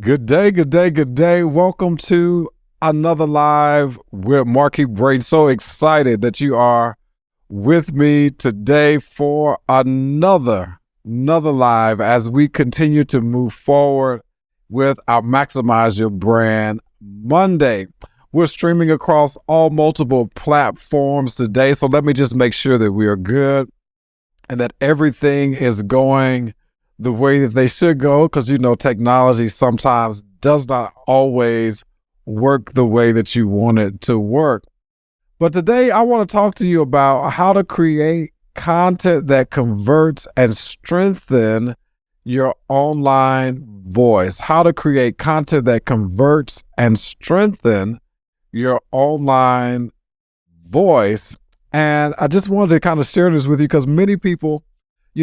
Good day, good day, good day. Welcome to another live with Marquis Brain. So excited that you are with me today for another live as we continue to move forward with our Maximize Your Brand Monday. We're streaming across all multiple platforms today. So let me just make sure that we are good and that everything is going the way that they should go, because technology sometimes does not always work the way that you want it to work. But today I want to talk to you about how to create content that converts and strengthen your online voice. How to create content that converts and strengthen your online voice. And I just wanted to kind of share this with you because many people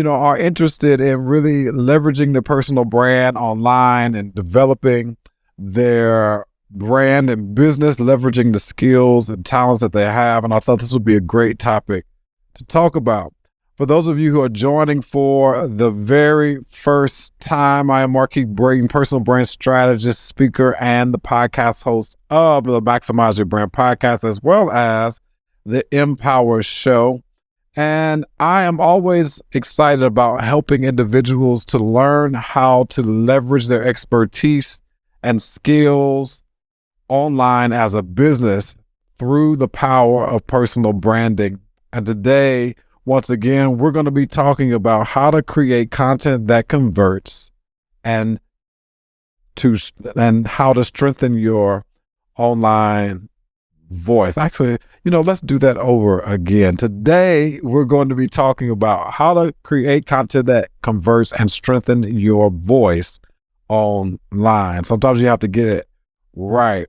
are interested in really leveraging their personal brand online and developing their brand and business, leveraging the skills and talents that they have. And I thought this would be a great topic to talk about. For those of you who are joining for the very first time, I am Marquis Braden, personal brand strategist, speaker, and the podcast host of the Maximize Your Brand podcast, as well as the Empower Show. And I am always excited about helping individuals to learn how to leverage their expertise and skills online as a business through the power of personal branding. And today, once again, we're going to be talking about how to create content that converts and how to strengthen your online voice. Actually, let's do that over again. Today, we're going to be talking about how to create content that converts and strengthen your voice online. Sometimes you have to get it right.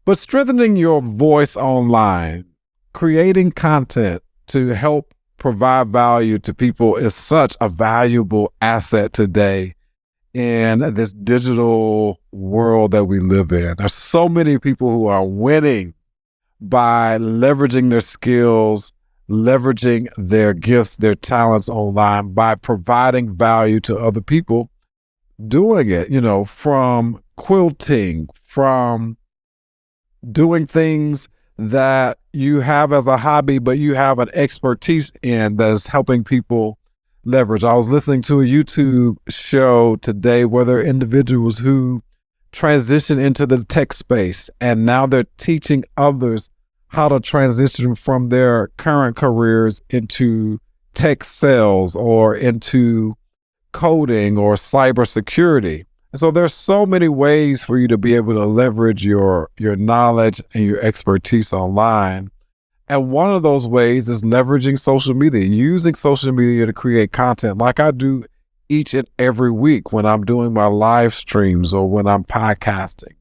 But strengthening your voice online, creating content to help provide value to people is such a valuable asset today in this digital world that we live in. There's so many people who are winning by leveraging their skills, leveraging their gifts, their talents online, by providing value to other people, doing it, from quilting, from doing things that you have as a hobby, but you have an expertise in that is helping people leverage. I was listening to a YouTube show today where there are individuals who transition into the tech space, and now they're teaching others how to transition from their current careers into tech sales or into coding or cybersecurity. And so there's so many ways for you to be able to leverage your knowledge and your expertise online. And one of those ways is leveraging social media, using social media to create content like I do each and every week when I'm doing my live streams or when I'm podcasting.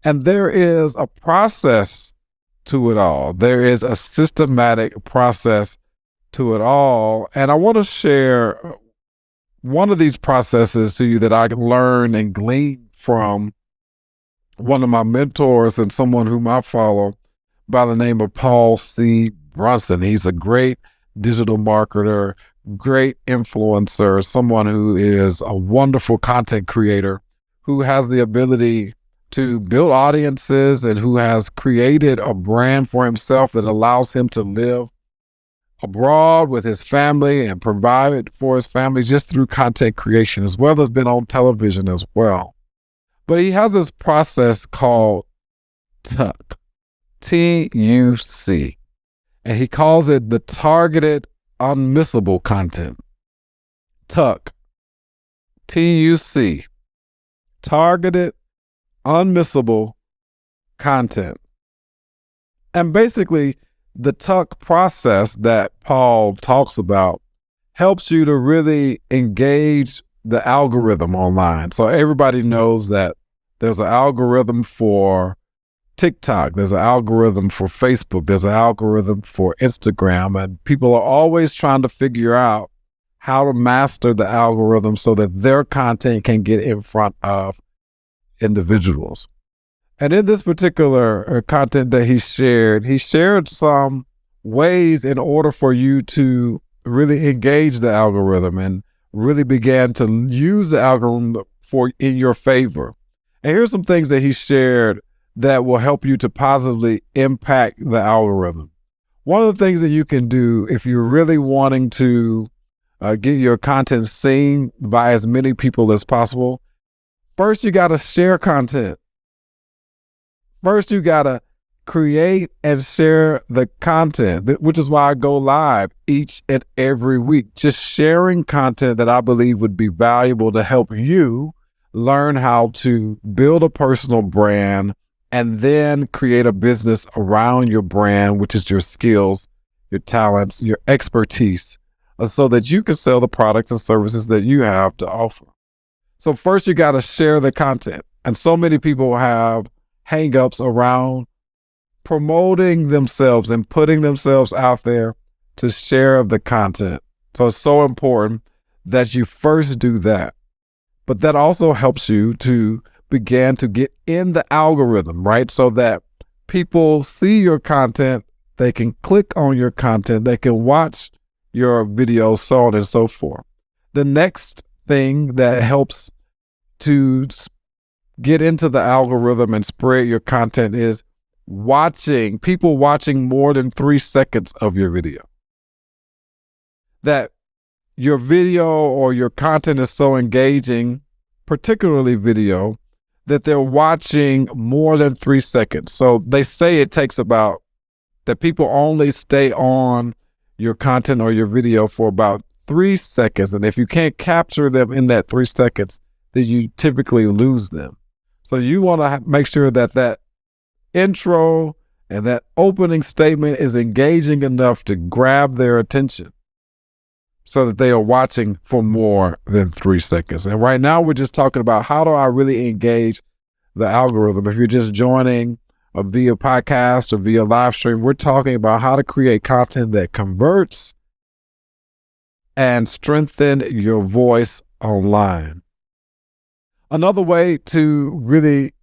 And there is a process to it all. There is a systematic process to it all. And I want to share one of these processes to you that I learned and gleaned from one of my mentors and someone whom I follow by the name of Paul C. Brunson. He's a great digital marketer, great influencer, someone who is a wonderful content creator who has the ability to build audiences and who has created a brand for himself that allows him to live abroad with his family and provide for his family just through content creation, as well as been on television as well. But he has this process called TUC, T-U-C. And he calls it the targeted unmissable content. TUC, T-U-C, targeted unmissable content. And basically, the TUC process that Paul talks about helps you to really engage the algorithm online. So everybody knows that there's an algorithm for TikTok, there's an algorithm for Facebook, there's an algorithm for Instagram, and people are always trying to figure out how to master the algorithm so that their content can get in front of individuals. And in this particular content that he shared some ways in order for you to really engage the algorithm and really began to use the algorithm in your favor. And here's some things that he shared that will help you to positively impact the algorithm. One of the things that you can do if you're really wanting to get your content seen by as many people as possible, first you got to share content. First you got to create and share the content, which is why I go live each and every week, just sharing content that I believe would be valuable to help you learn how to build a personal brand and then create a business around your brand, which is your skills, your talents, your expertise, so that you can sell the products and services that you have to offer. So first you got to share the content. And so many people have hangups around promoting themselves and putting themselves out there to share the content. So it's so important that you first do that. But that also helps you to begin to get in the algorithm, right? So that people see your content, they can click on your content, they can watch your videos, so on and so forth. The next thing that helps to get into the algorithm and spread your content is people watching more than 3 seconds of your video. That your video or your content is so engaging, particularly video, that they're watching more than 3 seconds. So they say it takes about, that people only stay on your content or your video for about 3 seconds. And if you can't capture them in that 3 seconds, then you typically lose them. So you want to make sure that that intro and that opening statement is engaging enough to grab their attention so that they are watching for more than 3 seconds. And right now we're just talking about how do I really engage the algorithm. If you're just joining via podcast or via live stream, we're talking about how to create content that converts and strengthen your voice online. Another way to really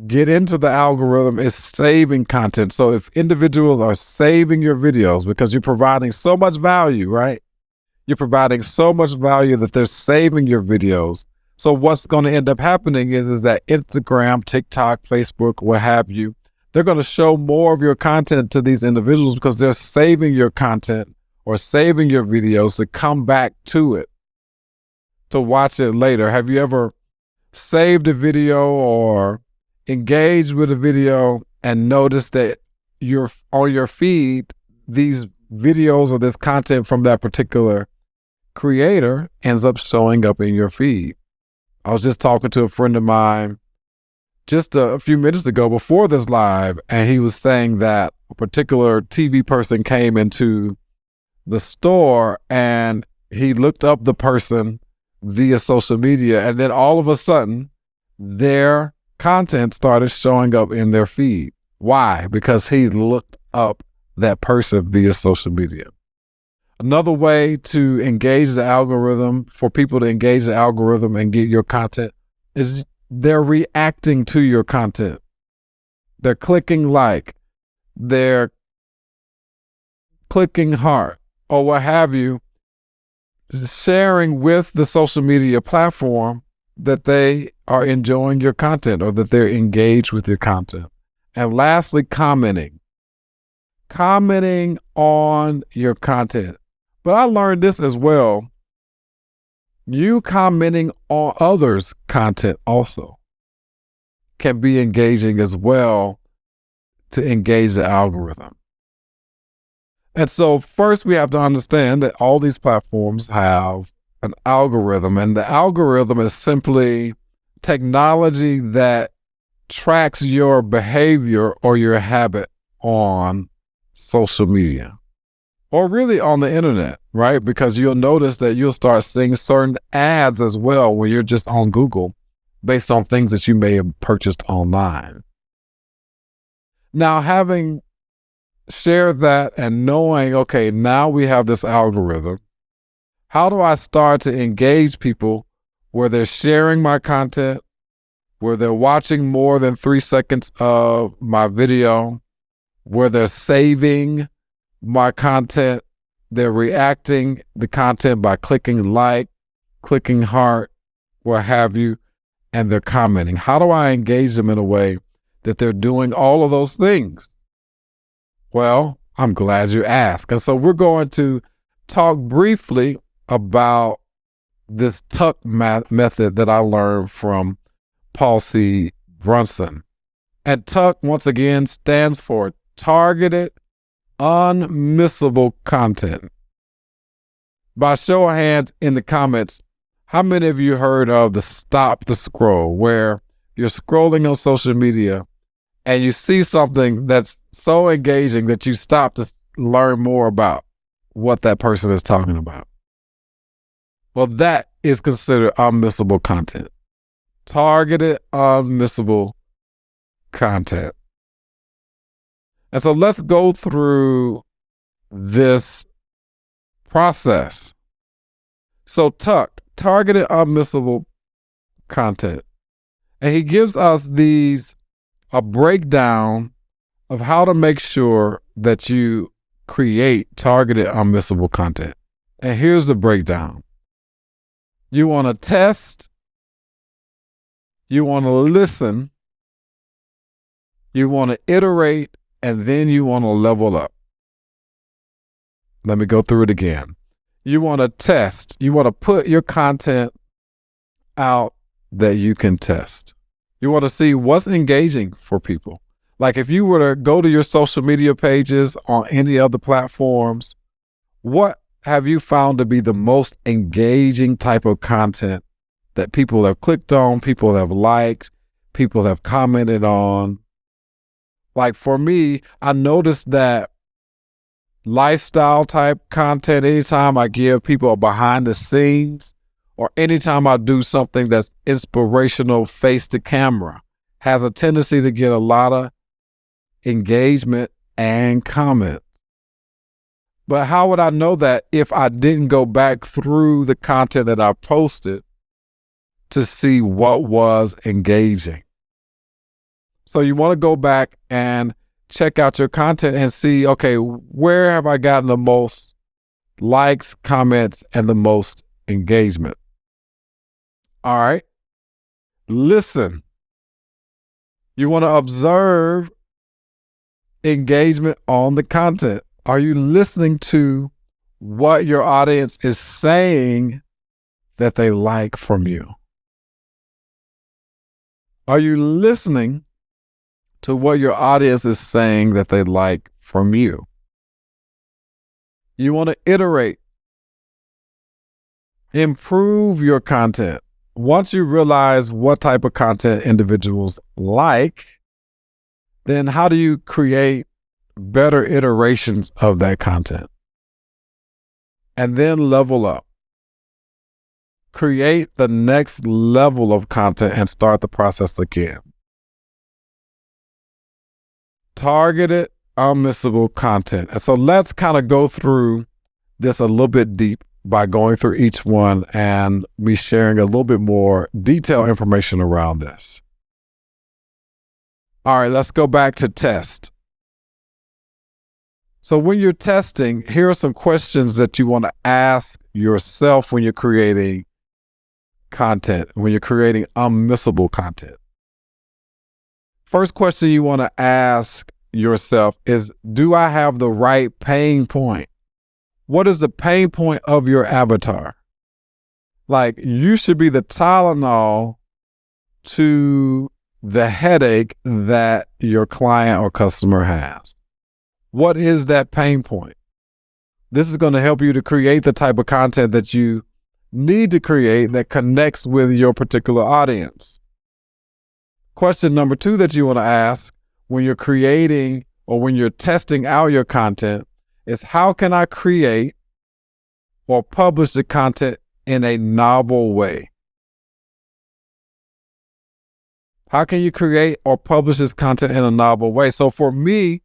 get into the algorithm is saving content. So if individuals are saving your videos because you're providing so much value, right? You're providing so much value that they're saving your videos. So what's going to end up happening is that Instagram, TikTok, Facebook, what have you, they're going to show more of your content to these individuals because they're saving your content or saving your videos to come back to it, to watch it later. Have you ever saved a video or engaged with a video and noticed that you're on your feed, these videos or this content from that particular creator ends up showing up in your feed? I was just talking to a friend of mine just a few minutes ago before this live, and he was saying that a particular TV person came into the store and he looked up the person via social media, and then all of a sudden their content started showing up in their feed. Why? Because he looked up that person via social media. Another way to engage the algorithm, for people to engage the algorithm and get your content, is they're reacting to your content. They're clicking like, they're clicking heart, or what have you, sharing with the social media platform that they are enjoying your content or that they're engaged with your content. And lastly, commenting on your content. But I learned this as well. You commenting on others' content also can be engaging as well to engage the algorithm. And so first we have to understand that all these platforms have an algorithm, and the algorithm is simply technology that tracks your behavior or your habit on social media or really on the internet, right? Because you'll notice that you'll start seeing certain ads as well when you're just on Google based on things that you may have purchased online. Now, having shared that and knowing, okay, now we have this algorithm, how do I start to engage people where they're sharing my content, where they're watching more than 3 seconds of my video, where they're saving my content, they're reacting the content by clicking like, clicking heart, what have you, and they're commenting? How do I engage them in a way that they're doing all of those things? Well, I'm glad you asked. And so we're going to talk briefly about this Tuck method that I learned from Paul C. Brunson. And Tuck, once again, stands for targeted, unmissable content. By show of hands in the comments, how many of you heard of the stop the scroll, where you're scrolling on social media and you see something that's so engaging that you stop to learn more about what that person is talking about? Well, that is considered unmissable content. Targeted, unmissable content. And so let's go through this process. So Tuck, targeted, unmissable content. And he gives us a breakdown of how to make sure that you create targeted, unmissable content. And here's the breakdown. You want to test, you want to listen, you want to iterate, and then you want to level up. Let me go through it again. You want to test, you want to put your content out that you can test. You want to see what's engaging for people. Like if you were to go to your social media pages on any other platforms, what have you found to be the most engaging type of content that people have clicked on, people have liked, people have commented on? Like for me, I noticed that lifestyle type content, anytime I give people a behind the scenes, or anytime I do something that's inspirational face to camera, has a tendency to get a lot of engagement and comment. But how would I know that if I didn't go back through the content that I posted to see what was engaging? So you want to go back and check out your content and see, okay, where have I gotten the most likes, comments, and the most engagement? All right. Listen. You want to observe engagement on the content. Are you listening to what your audience is saying that they like from you? Are you listening to what your audience is saying that they like from you? You want to iterate, improve your content. Once you realize what type of content individuals like, then how do you create better iterations of that content? And then level up. Create the next level of content and start the process again. Targeted, unmissable content. And so let's kind of go through this a little bit deep by going through each one and me sharing a little bit more detailed information around this. All right, let's go back to test. So when you're testing, here are some questions that you want to ask yourself when you're creating content, when you're creating unmissable content. First question you want to ask yourself is, do I have the right pain point? What is the pain point of your avatar? Like, you should be the Tylenol to the headache that your client or customer has. What is that pain point? This is going to help you to create the type of content that you need to create that connects with your particular audience. Question number 2 that you want to ask when you're creating or when you're testing out your content is, how can I create or publish the content in a novel way? How can you create or publish this content in a novel way? So for me,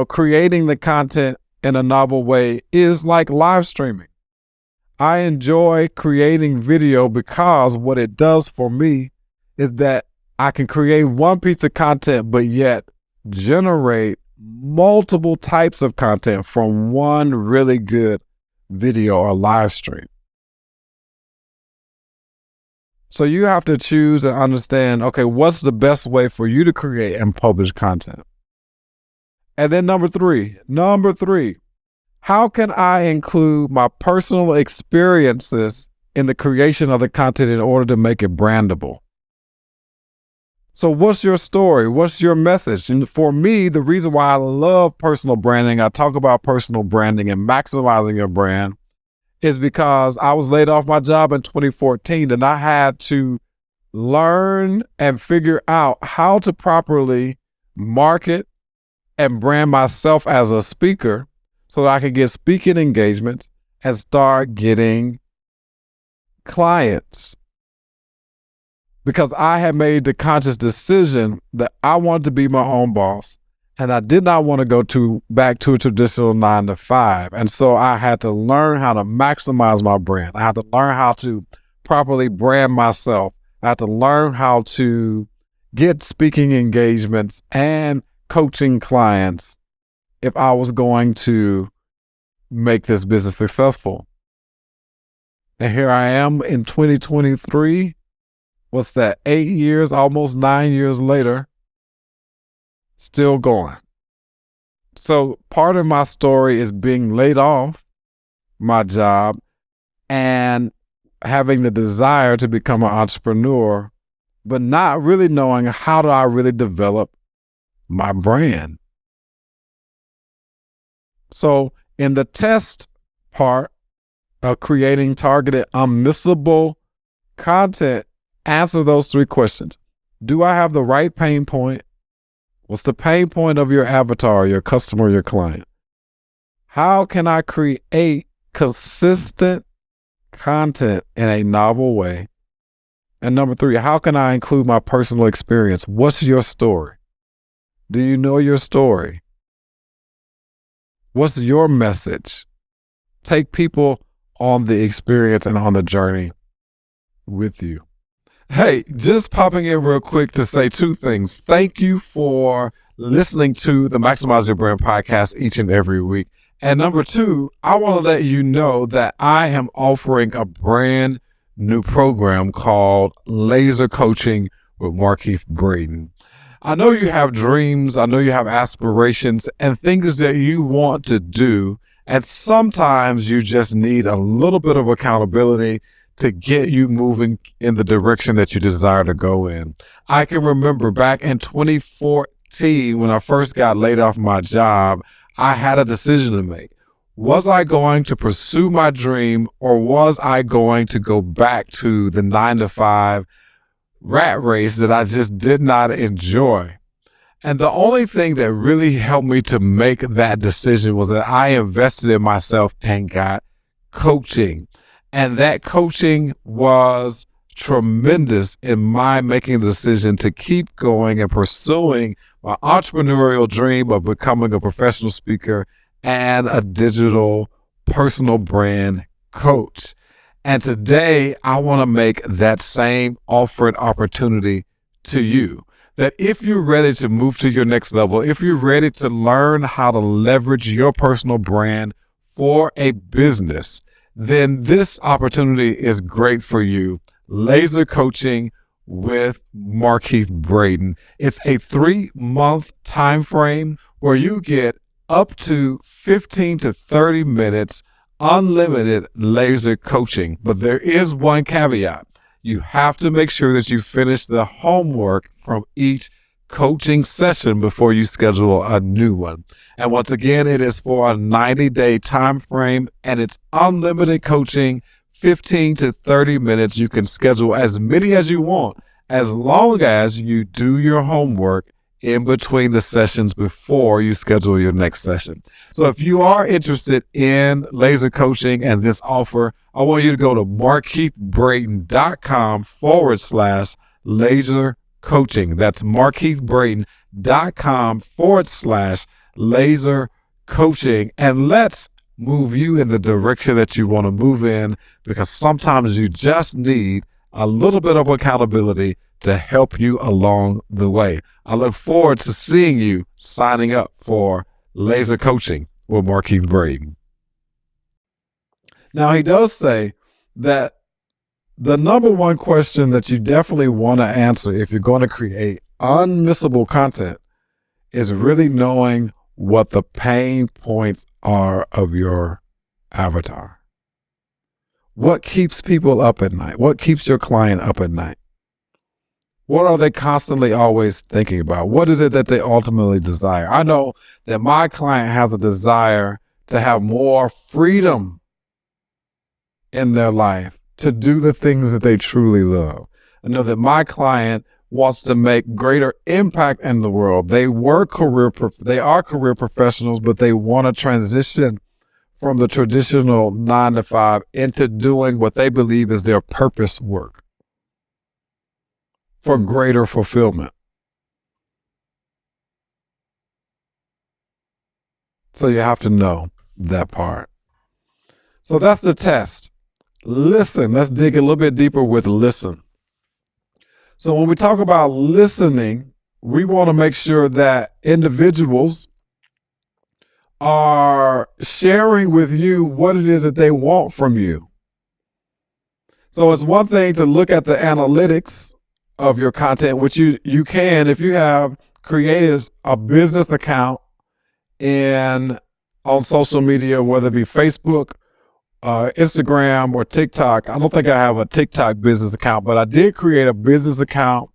creating the content in a novel way is like live streaming. I enjoy creating video because what it does for me is that I can create one piece of content, but yet generate multiple types of content from one really good video or live stream. So you have to choose and understand, okay, what's the best way for you to create and publish content? And then number three, how can I include my personal experiences in the creation of the content in order to make it brandable? So what's your story? What's your message? And for me, the reason why I love personal branding, I talk about personal branding and maximizing your brand, is because I was laid off my job in 2014 and I had to learn and figure out how to properly market and brand myself as a speaker so that I could get speaking engagements and start getting clients. Because I had made the conscious decision that I wanted to be my own boss and I did not want to go back to a traditional 9-to-5. And so I had to learn how to maximize my brand. I had to learn how to properly brand myself. I had to learn how to get speaking engagements and coaching clients if I was going to make this business successful. And here I am in 2023. What's that? 8 years, almost 9 years later, still going. So part of my story is being laid off my job and having the desire to become an entrepreneur, but not really knowing how do I really develop my brand. So in the test part of creating targeted, unmissable content, answer those three questions. Do I have the right pain point? What's the pain point of your avatar, your customer, your client? How can I create consistent content in a novel way? And number three, how can I include my personal experience? What's your story? Do you know your story? What's your message? Take people on the experience and on the journey with you. Hey, just popping in real quick to say two things. Thank you for listening to the Maximize Your Brand podcast each and every week. And number two, I want to let you know that I am offering a brand new program called Laser Coaching with Markeith Braden. I know you have dreams. I know you have aspirations and things that you want to do. And sometimes you just need a little bit of accountability to get you moving in the direction that you desire to go in. I can remember back in 2014, when I first got laid off my job, I had a decision to make. Was I going to pursue my dream, or was I going to go back to the 9-to-5 rat race that I just did not enjoy? And the only thing that really helped me to make that decision was that I invested in myself and got coaching. And that coaching was tremendous in my making the decision to keep going and pursuing my entrepreneurial dream of becoming a professional speaker and a digital personal brand coach. And today, I want to make that same offered opportunity to you. That if you're ready to move to your next level, if you're ready to learn how to leverage your personal brand for a business, then this opportunity is great for you. Laser Coaching with Markeith Braden. It's a 3-month time frame where you get up to 15 to 30 minutes unlimited laser coaching. But there is one caveat. You have to make sure that you finish the homework from each coaching session before you schedule a new one. And once again, it is for a 90-day time frame, and it's unlimited coaching, 15 to 30 minutes. You can schedule as many as you want, as long as you do your homework in between the sessions before you schedule your next session. So if you are interested in laser coaching and this offer, I want you to go to markeithbraden.com/laser coaching. That's markeithbraden.com/laser coaching. And let's move you in the direction that you want to move in, because sometimes you just need a little bit of accountability to help you along the way. I look forward to seeing you signing up for Laser Coaching with Markeith Braden. Now, he does say that the number one question that you definitely want to answer if you're going to create unmissable content is really knowing what the pain points are of your avatar. What keeps people up at night? What keeps your client up at night? What are they constantly always thinking about? What is it that they ultimately desire? I know that my client has a desire to have more freedom in their life, to do the things that they truly love. I know that my client wants to make greater impact in the world. They are career professionals, but they want to transition from the traditional 9-to-5 into doing what they believe is their purpose work for greater fulfillment. So you have to know that part. So that's the test. Listen. Let's dig a little bit deeper with listen. So when we talk about listening, we want to make sure that individuals are sharing with you what it is that they want from you. So it's one thing to look at the analytics of your content, which you can if you have created a business account on social media, whether it be Facebook, Instagram, or TikTok. I don't think I have a TikTok business account, but I did create a business account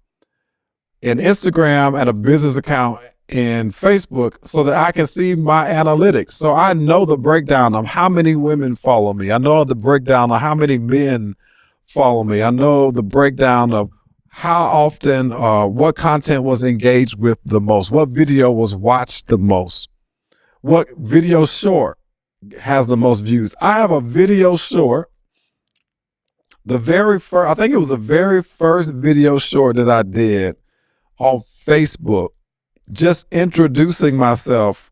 in Instagram and a business account in Facebook so that I can see my analytics. So I know the breakdown of how many women follow me. I know the breakdown of how many men follow me. I know the breakdown of how often, what content was engaged with the most, what video was watched the most, what video short has the most views. I have a video short, I think it was the very first video short that I did on Facebook, just introducing myself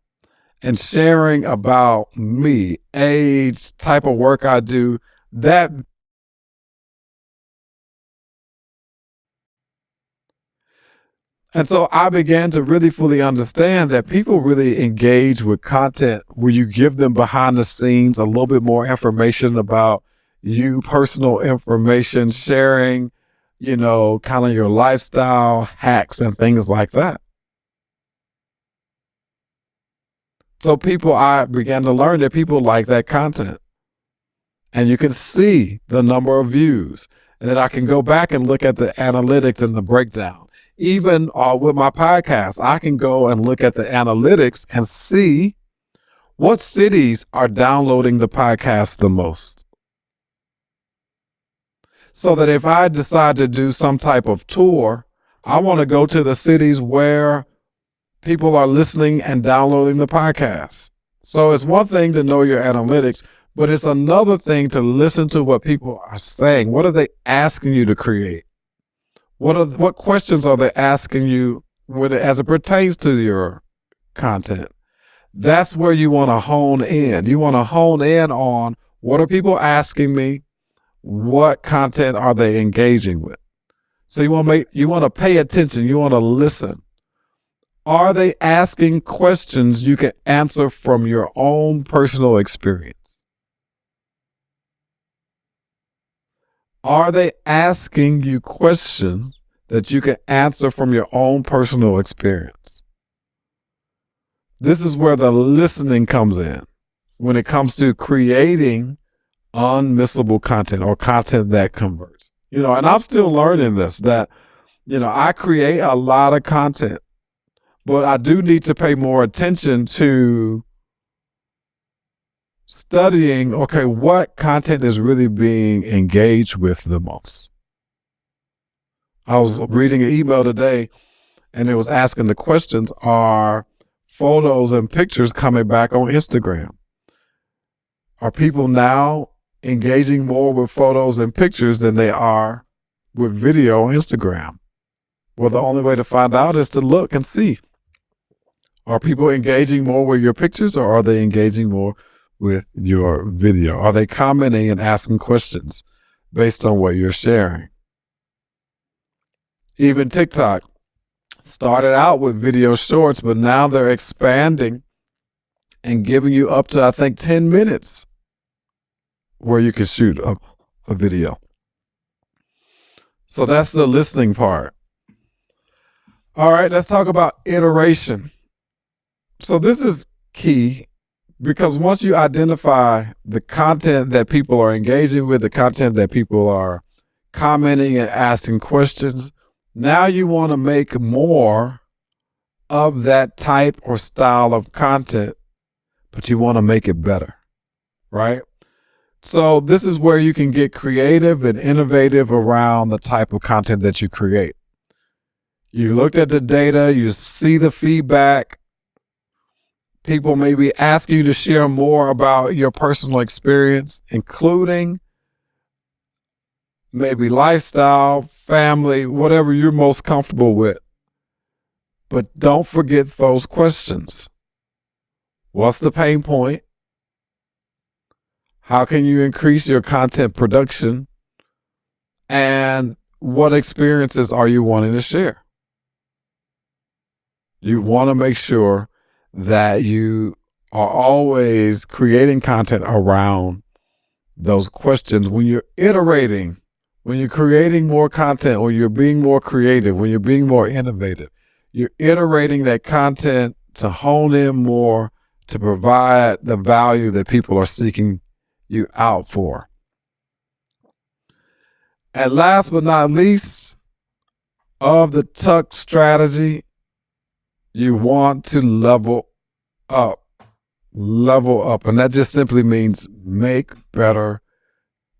and sharing about me, age, type of work I do. And so I began to really fully understand that people really engage with content where you give them behind the scenes, a little bit more information about you, personal information, sharing, kind of your lifestyle hacks and things like that. So I began to learn that people like that content. And you can see the number of views. And then I can go back and look at the analytics and the breakdown. Even with my podcast, I can go and look at the analytics and see what cities are downloading the podcast the most. So that if I decide to do some type of tour, I want to go to the cities where people are listening and downloading the podcast. So it's one thing to know your analytics, but it's another thing to listen to what people are saying. What are they asking you to create? What questions are they asking you as it pertains to your content? That's where you want to hone in. You want to hone in on what are people asking me? What content are they engaging with? So you want to pay attention. You want to listen. Are they asking questions you can answer from your own personal experience? Are they asking you questions that you can answer from your own personal experience? This is where the listening comes in when it comes to creating unmissable content or content that converts. And I'm still learning this, that, I create a lot of content, but I do need to pay more attention to studying, okay, what content is really being engaged with the most. I was reading an email today and it was asking the questions, are photos and pictures coming back on Instagram? Are people now engaging more with photos and pictures than they are with video on Instagram? Well, the only way to find out is to look and see. Are people engaging more with your pictures, or are they engaging more with your video? Are they commenting and asking questions based on what you're sharing? Even TikTok started out with video shorts, but now they're expanding and giving you up to, I think, 10 minutes where you can shoot a video. So that's the listening part. All right, let's talk about iteration. So this is key because once you identify the content that people are engaging with, the content that people are commenting and asking questions, now you want to make more of that type or style of content, but you want to make it better, right? So this is where you can get creative and innovative around the type of content that you create. You looked at the data, you see the feedback. People may be asking you to share more about your personal experience, including maybe lifestyle, family, whatever you're most comfortable with. But don't forget those questions. What's the pain point? How can you increase your content production? And what experiences are you wanting to share? You want to make sure that you are always creating content around those questions. When you're iterating, when you're creating more content, when you're being more creative, when you're being more innovative, you're iterating that content to hone in more, to provide the value that people are seeking you out for. And last but not least, of the tuck strategy, you want to level up. Level up. And that just simply means make better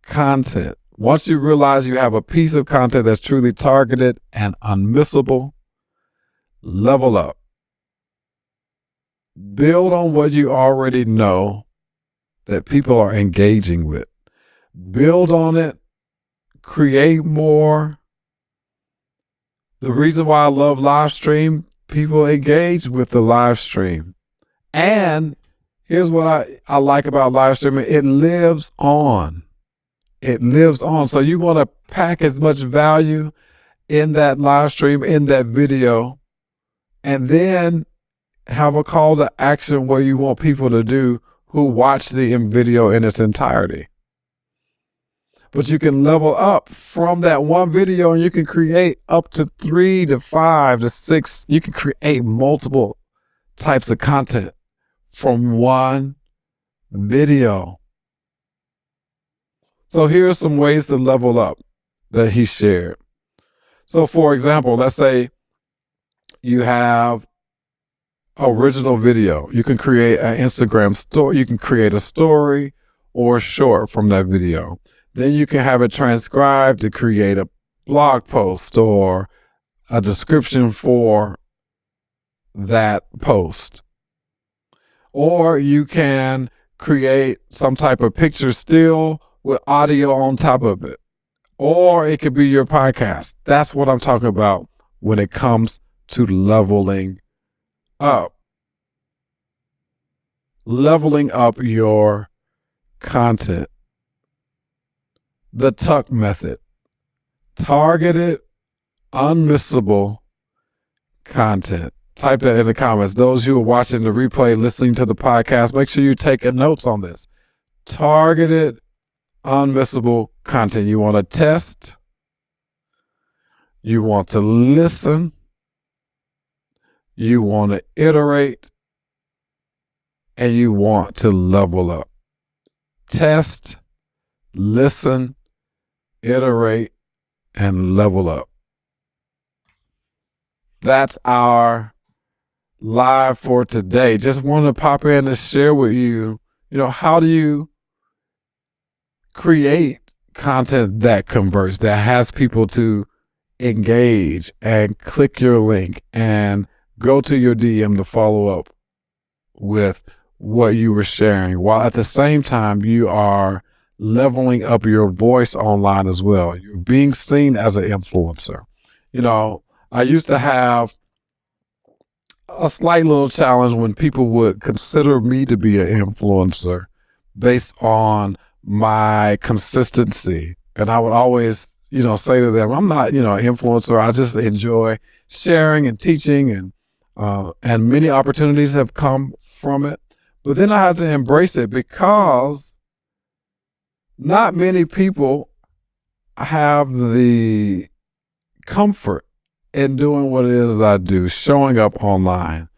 content. Once you realize you have a piece of content that's truly targeted and unmissable, level up. Build on what you already know that people are engaging with. Build on it. Create more. The reason why I love live stream, people engage with the live stream. And here's what I like about live streaming. It lives on. It lives on. So you want to pack as much value in that live stream, in that video, and then have a call to action where you want people to do who watch the video in its entirety. But you can level up from that one video and you can create up to 3 to 5 to 6. You can create multiple types of content from one video. So here's some ways to level up that he shared. So for example, let's say you have original video. You can create an Instagram story. You can create a story or a short from that video. Then you can have it transcribed to create a blog post or a description for that post. Or you can create some type of picture still with audio on top of it. Or it could be your podcast. That's what I'm talking about when it comes to leveling up. Leveling up your content. The Tuck method. Targeted, unmissable content. Type that in the comments. Those who are watching the replay, listening to the podcast, make sure you're taking notes on this. Targeted, unmissable content. You want to test. You want to listen. You want to iterate. And you want to level up. Test, listen, iterate, and level up. That's our live for today. Just want to pop in and share with you, how do you create content that converts, that has people to engage and click your link and go to your DM to follow up with what you were sharing, while at the same time you are leveling up your voice online as well. You're being seen as an influencer. I used to have a slight little challenge when people would consider me to be an influencer based on my consistency. And I would always, say to them, I'm not, an influencer. I just enjoy sharing and teaching, and many opportunities have come from it. But then I had to embrace it because not many people have the comfort in doing what it is that I do, showing up online.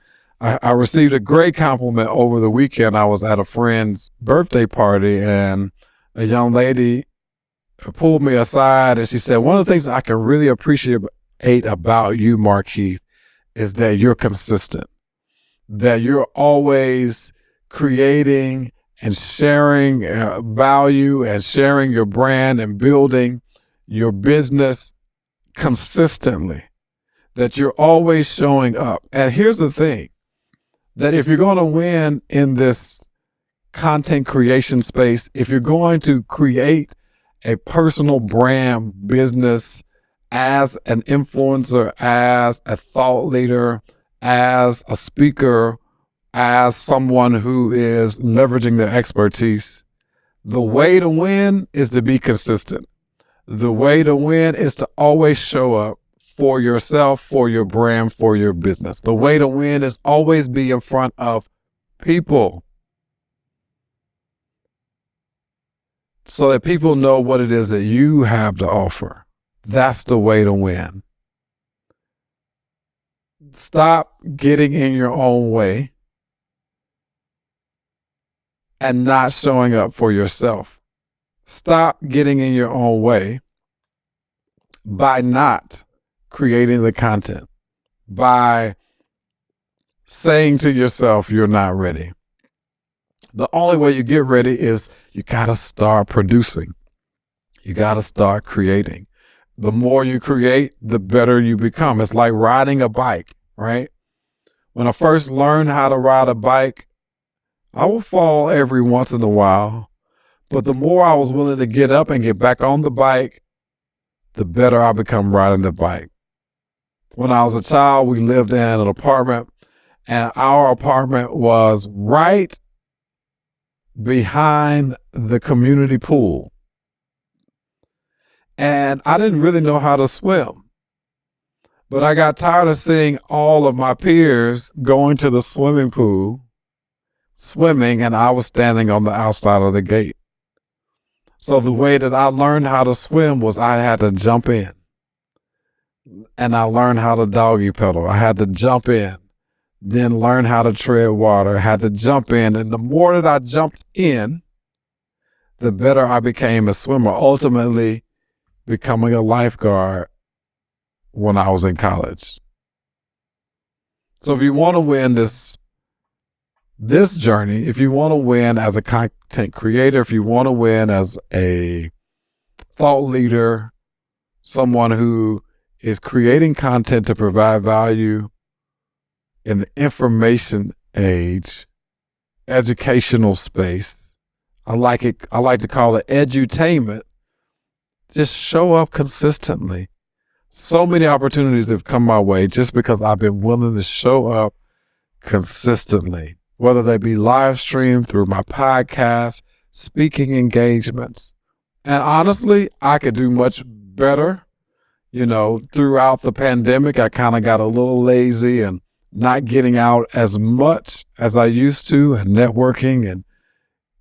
I received a great compliment over the weekend. I was at a friend's birthday party, and a young lady pulled me aside and she said, one of the things I can really appreciate about you, Markeith, is that you're consistent, that you're always creating and sharing value and sharing your brand and building your business consistently, that you're always showing up. And here's the thing, that if you're going to win in this content creation space, if you're going to create a personal brand business as an influencer, as a thought leader, as a speaker, as someone who is leveraging their expertise, the way to win is to be consistent. The way to win is to always show up for yourself, for your brand, for your business. The way to win is always be in front of people so that people know what it is that you have to offer. That's the way to win. Stop getting in your own way and not showing up for yourself. Stop getting in your own way by not creating the content, by saying to yourself, you're not ready. The only way you get ready is you got to start producing. You got to start creating. The more you create, the better you become. It's like riding a bike, right? When I first learned how to ride a bike, I would fall every once in a while. But the more I was willing to get up and get back on the bike, the better I become riding the bike. When I was a child, we lived in an apartment, and our apartment was right behind the community pool. And I didn't really know how to swim, but I got tired of seeing all of my peers going to the swimming pool, swimming, and I was standing on the outside of the gate. So the way that I learned how to swim was I had to jump in. And I learned how to doggy pedal. I had to jump in, then learn how to tread water. I had to jump in. And the more that I jumped in, the better I became a swimmer, ultimately becoming a lifeguard when I was in college. So if you want to win this journey, if you want to win as a content creator, if you want to win as a thought leader, someone who is creating content to provide value in the information age, educational space, I like to call it edutainment. Just show up consistently. So many opportunities have come my way just because I've been willing to show up consistently, whether they be live streamed through my podcast, speaking engagements. And honestly, I could do much better. Throughout the pandemic, I kind of got a little lazy and not getting out as much as I used to, and networking and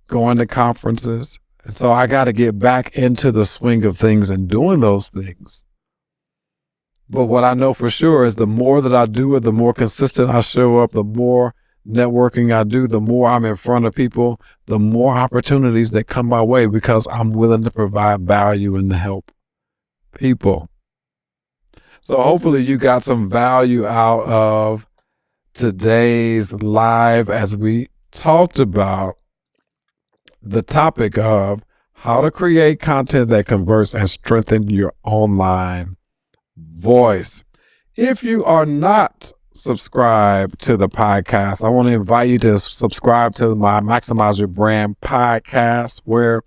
going to conferences. And so I got to get back into the swing of things and doing those things. But what I know for sure is the more that I do it, the more consistent I show up, the more networking I do, the more I'm in front of people, the more opportunities that come my way because I'm willing to provide value and to help people. So hopefully you got some value out of today's live as we talked about the topic of how to create content that converts and strengthen your online voice. If you are not subscribed to the podcast, I want to invite you to subscribe to my Maximize Your Brand podcast, where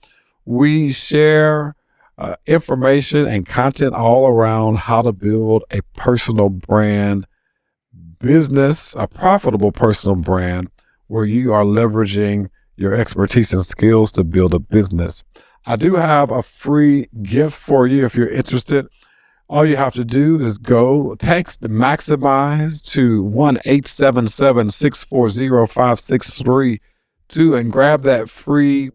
we share information and content all around how to build a personal brand business, a profitable personal brand, where you are leveraging your expertise and skills to build a business. I do have a free gift for you if you're interested. All you have to do is go text Maximize to 1-877-640-5632 and grab that free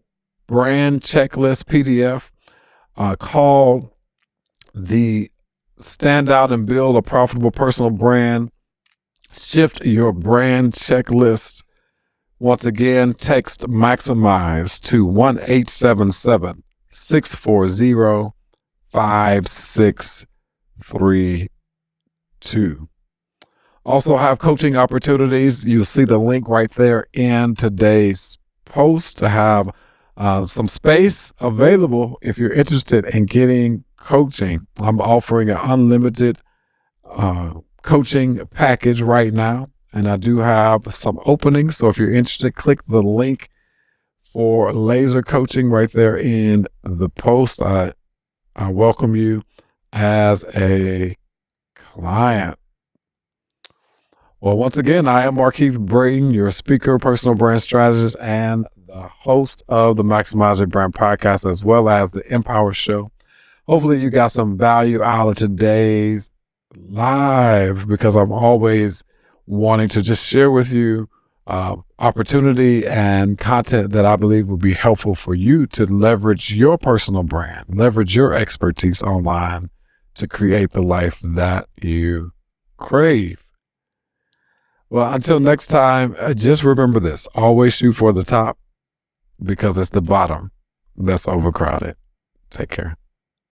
brand checklist PDF called the stand out and build a profitable personal brand, shift your brand checklist. Once again, text Maximize to 1-877-640-5632. Also have coaching opportunities. You'll see the link right there in today's post to have some space available if you're interested in getting coaching. I'm offering an unlimited coaching package right now, and I do have some openings. So if you're interested, click the link for laser coaching right there in the post. I welcome you as a client. Well, once again, I am Markeith Braden, your speaker, personal brand strategist, and the host of the Maximize Your Brand podcast, as well as the Empower Show. Hopefully you got some value out of today's live, because I'm always wanting to just share with you opportunity and content that I believe will be helpful for you to leverage your personal brand, leverage your expertise online to create the life that you crave. Well, until next time, just remember this: always shoot for the top, because it's the bottom that's overcrowded. Take care.